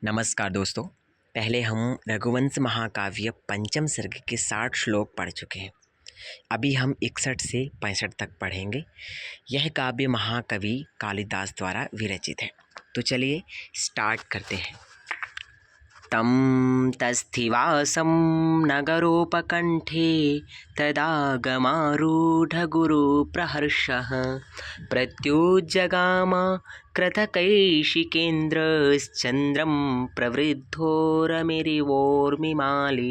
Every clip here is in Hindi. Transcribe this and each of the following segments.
नमस्कार दोस्तों। पहले हम रघुवंश महाकाव्य पंचम सर्ग के 60 श्लोक पढ़ चुके हैं। अभी हम 61 से 65 तक पढ़ेंगे। यह काव्य महाकवि कालिदास द्वारा विरचित है। तो चलिए स्टार्ट करते हैं। तं तस्थिवासं नगरोपकण्ठे तदागमारूढगुरुप्रहर्षः प्रत्युज्जगाम कृतकैशिकेन्द्रश्चन्द्रं प्रवृद्धो रमिरिवोर्मिमाले।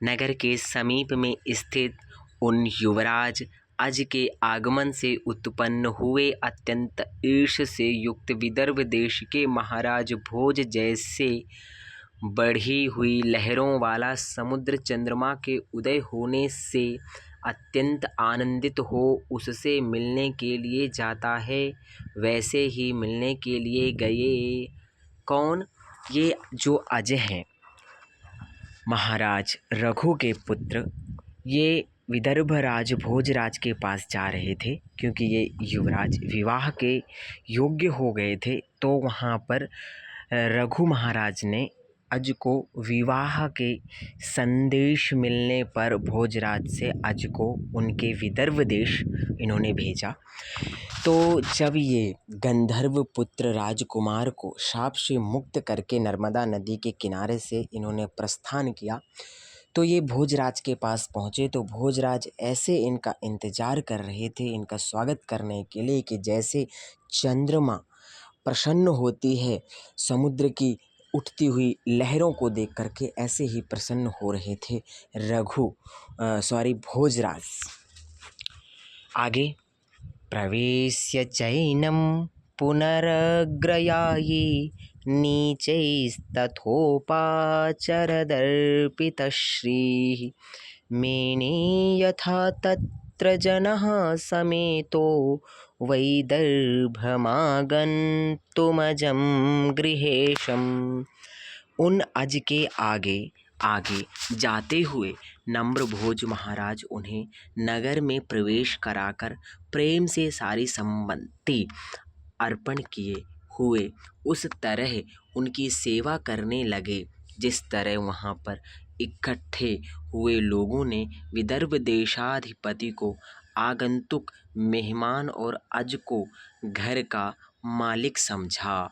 नगर के समीप में स्थित उन युवराज अज के आगमन से उत्पन्न हुए अत्यंत ईर्ष से युक्त विदर्भ देश के महाराज भोज जैसे बढ़ी हुई लहरों वाला समुद्र चंद्रमा के उदय होने से अत्यंत आनंदित हो उससे मिलने के लिए जाता है, वैसे ही मिलने के लिए गए। कौन? ये जो अजय हैं, महाराज रघु के पुत्र, ये विदर्भ राज भोजराज के पास जा रहे थे क्योंकि ये युवराज विवाह के योग्य हो गए थे। तो वहाँ पर रघु महाराज ने अज को विवाह के संदेश मिलने पर भोजराज से अज को उनके विदर्भ देश इन्होंने भेजा। तो जब ये गंधर्व पुत्र राजकुमार को शाप से मुक्त करके नर्मदा नदी के किनारे से इन्होंने प्रस्थान किया, तो ये भोजराज के पास पहुँचे। तो भोजराज ऐसे इनका इंतज़ार कर रहे थे, इनका स्वागत करने के लिए, कि जैसे चंद्रमा प्रसन्न होती है समुद्र की उठती हुई लहरों को देख करके, ऐसे ही प्रसन्न हो रहे थे भोजराज। आगे, प्रवेश्य चैनं पुनरग्रयायि नीचैस्तथोपाचरदर्पितश्रीः मेने यथा तत्र जनः समेतो वैदर्भमागन्तुमजं गृहेशम्। उन अज के आगे आगे जाते हुए नम्र भोज महाराज उन्हें नगर में प्रवेश कराकर प्रेम से सारी संपत्ति अर्पण किए हुए उस तरह उनकी सेवा करने लगे जिस तरह वहाँ पर इकट्ठे हुए लोगों ने विदर्भ देशाधिपति को आगंतुक मेहमान और अज को घर का मालिक समझा।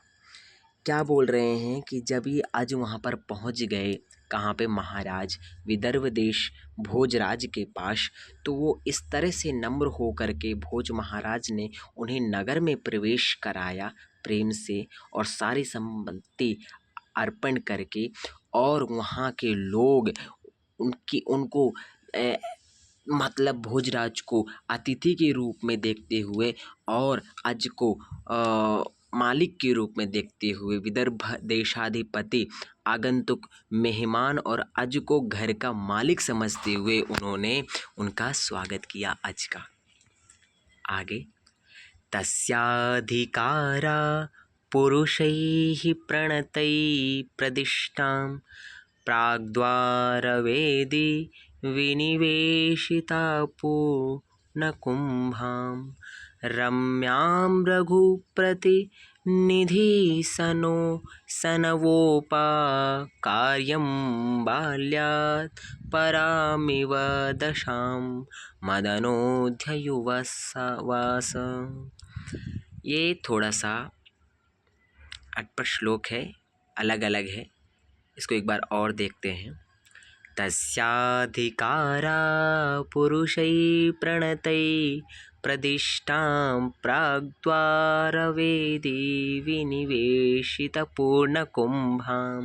क्या बोल रहे हैं कि जब ये अज वहाँ पर पहुँच गए, कहाँ पे? महाराज विदर्भ देश भोजराज के पास, तो वो इस तरह से नम्र हो करके भोज महाराज ने उन्हें नगर में प्रवेश कराया प्रेम से और सारी संपत्ति अर्पण करके, और वहाँ के लोग उनको मतलब भोजराज को अतिथि के रूप में देखते हुए और अज को मालिक के रूप में देखते हुए, विदर्भ देशाधिपति आगंतुक मेहमान और अज को घर का मालिक समझते हुए उन्होंने उनका स्वागत किया अज का। आगे, तस्याधिकारा पुरुषैः प्रणतैः प्रतिष्ठां प्राग्द्वारवेदी विनिवेशिता पूर्णकुम्भां रम्यां रघुप्रतिनिधिसनो सनवोपकार्यं बाल्यात् परामिव दशां मदनोऽध्ययुवास। ये थोड़ा सा अटपट श्लोक है, अलग अलग है, इसको एक बार और देखते हैं। तस्याधिकारा पुरुषैः प्रणतैः प्रतिष्ठां प्राग्द्वारवेदी विनिवेशितपूर्णकुम्भां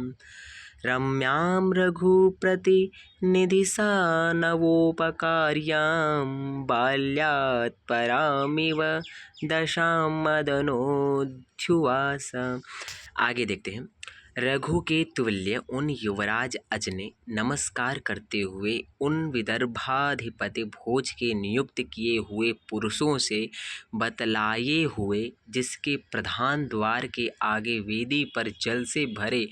रम्यां रघुप्रतिनिधिसा नवोपकार्यां बाल्यात् परामिव दशां मदनोऽध्युवास। आगे देखते हैं। रघु के तुल्य उन युवराज अज ने नमस्कार करते हुए उन विदर्भाधिपति भोज के नियुक्त किए हुए पुरुषों से बतलाए हुए, जिसके प्रधान द्वार के आगे वेदी पर जल से भरे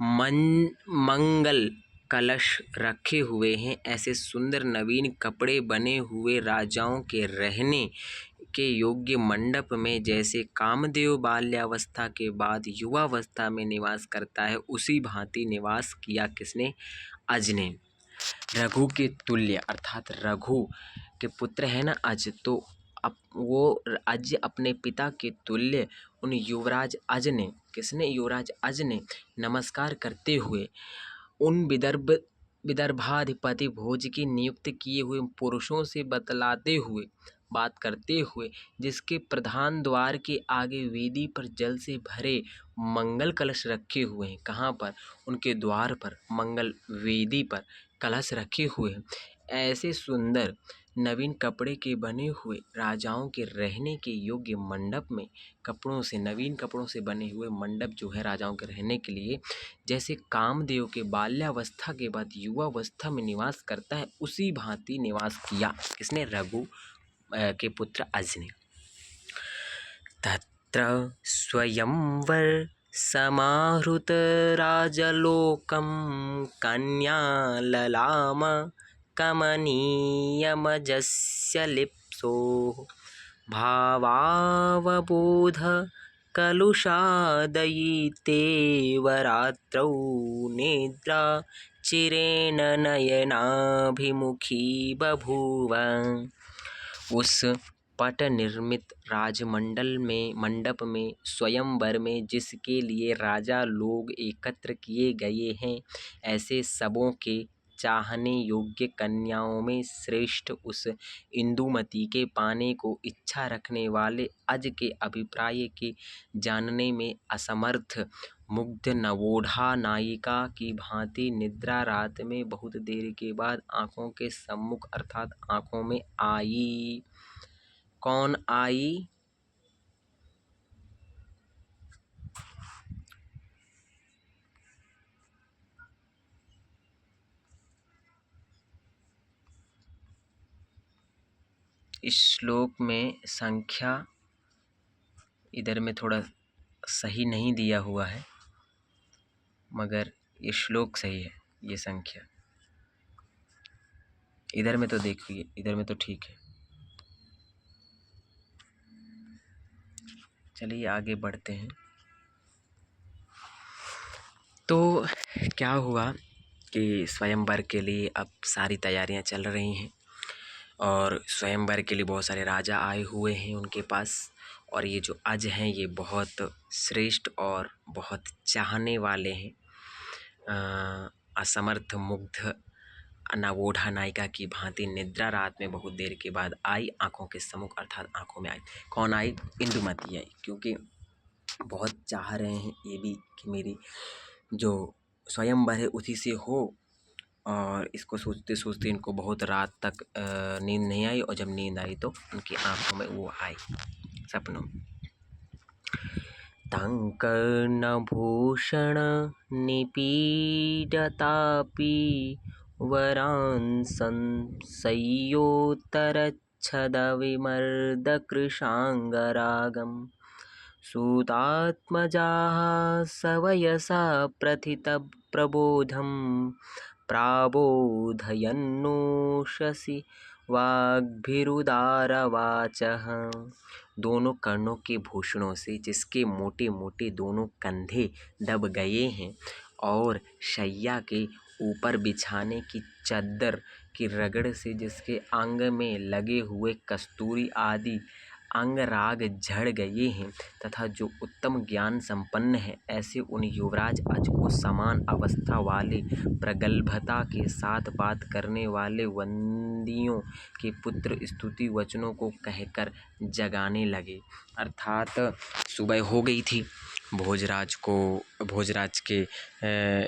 मंगल कलश रखे हुए हैं, ऐसे सुंदर नवीन कपड़े बने हुए राजाओं के रहने के योग्य मंडप में जैसे कामदेव बाल्यावस्था के बाद युवावस्था में निवास करता है, उसी भांति निवास किया किसने? अज ने। रघु के तुल्य अर्थात रघु के पुत्र है ना अज, तो वो अज अपने पिता के तुल्य उन युवराज अज ने, किसने? युवराज अज ने नमस्कार करते हुए उन विदर्भाधिपति भोज की नियुक्त किए हुए पुरुषों से बात करते हुए, जिसके प्रधान द्वार के आगे वेदी पर जल से भरे मंगल कलश रखे हुए हैं। कहाँ पर? उनके द्वार पर मंगल वेदी पर कलश रखे हुए हैं। ऐसे सुंदर नवीन कपड़े के बने हुए राजाओं के रहने के योग्य मंडप में, नवीन कपड़ों से बने हुए मंडप जो है राजाओं के रहने के लिए, जैसे कामदेव के बाल्यावस्था के बाद युवावस्था में निवास करता है, उसी भांति निवास किया किसने? रघु के पुत्र अज ने। तत्र स्वयंवर समाहृत राजलोकं कन्या ललाम कमनीयमजस्य लिप्सोः भावावबोध कलुषादयितेव रात्रौ निद्रा चिरेण नयनाभिमुखी बभूव। उस पट निर्मित मंडप में स्वयंवर में जिसके लिए राजा लोग एकत्र किए गए हैं, ऐसे सबों के चाहने योग्य कन्याओं में श्रेष्ठ उस इंदुमती के पाने को इच्छा रखने वाले अज के अभिप्राय के जानने में असमर्थ मुग्ध नवोढ़ा नायिका की भांति निद्रा रात में बहुत देर के बाद आंखों के सम्मुख अर्थात आंखों में आई। कौन आई? इस श्लोक में संख्या इधर में थोड़ा सही नहीं दिया हुआ है, मगर ये श्लोक सही है। ये संख्या इधर में तो देखिए, इधर में तो ठीक है। चलिए आगे बढ़ते हैं। तो क्या हुआ कि स्वयंवर के लिए अब सारी तैयारियां चल रही हैं और स्वयंवर के लिए बहुत सारे राजा आए हुए हैं उनके पास, और ये जो अज हैं ये बहुत श्रेष्ठ और बहुत चाहने वाले हैं। असमर्थ मुग्ध नवोढ़ा नायिका की भांति निद्रा रात में बहुत देर के बाद आई, आंखों के सम्मुख अर्थात आंखों में आई। कौन आई? इंदुमती आई, क्योंकि बहुत चाह रहे हैं ये भी कि मेरी जो स्वयंवर है उसी से हो, और इसको सोचते सोचते इनको बहुत रात तक नींद नहीं आई, और जब नींद आई तो उनकी आंखों में वो आई सपनों। तंकर्णभूषण निपीडतापि वरान् संशय्योत्तरच्छदविमर्दकृशाङ्गरागम् सूतात्मजाः सवयसा प्रथितप्रबोधं प्राबोधयन्नोषसि वाग्भिरुदारवाचः। दोनों कर्णों के भूषणों से जिसके मोटे मोटे दोनों कंधे दब गए हैं, और शैया के ऊपर बिछाने की चद्दर की रगड़ से जिसके अंग में लगे हुए कस्तूरी आदि अंगराग झड़ गए हैं, तथा जो उत्तम ज्ञान संपन्न है, ऐसे उन युवराज अज को समान अवस्था वाले प्रगल्भता के साथ बात करने वाले वंदियों के पुत्र स्तुति वचनों को कहकर जगाने लगे। अर्थात सुबह हो गई थी, भोजराज के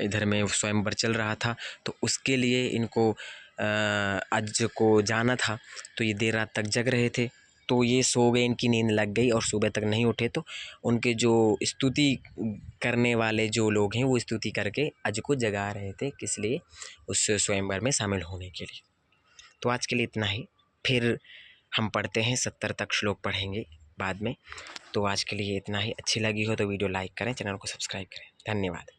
इधर में स्वयंवर चल रहा था, तो उसके लिए इनको अज को जाना था, तो ये देर रात तक जग रहे थे। तो ये सो गए, इनकी नींद लग गई और सुबह तक नहीं उठे, तो उनके जो स्तुति करने वाले जो लोग हैं वो स्तुति करके अज को जगा रहे थे, किस लिए? उस स्वयंवर में शामिल होने के लिए। तो आज के लिए इतना ही, फिर हम पढ़ते हैं 70 तक श्लोक पढ़ेंगे बाद में। तो आज के लिए इतना ही। अच्छी लगी हो तो वीडियो लाइक करें, चैनल को सब्सक्राइब करें। धन्यवाद।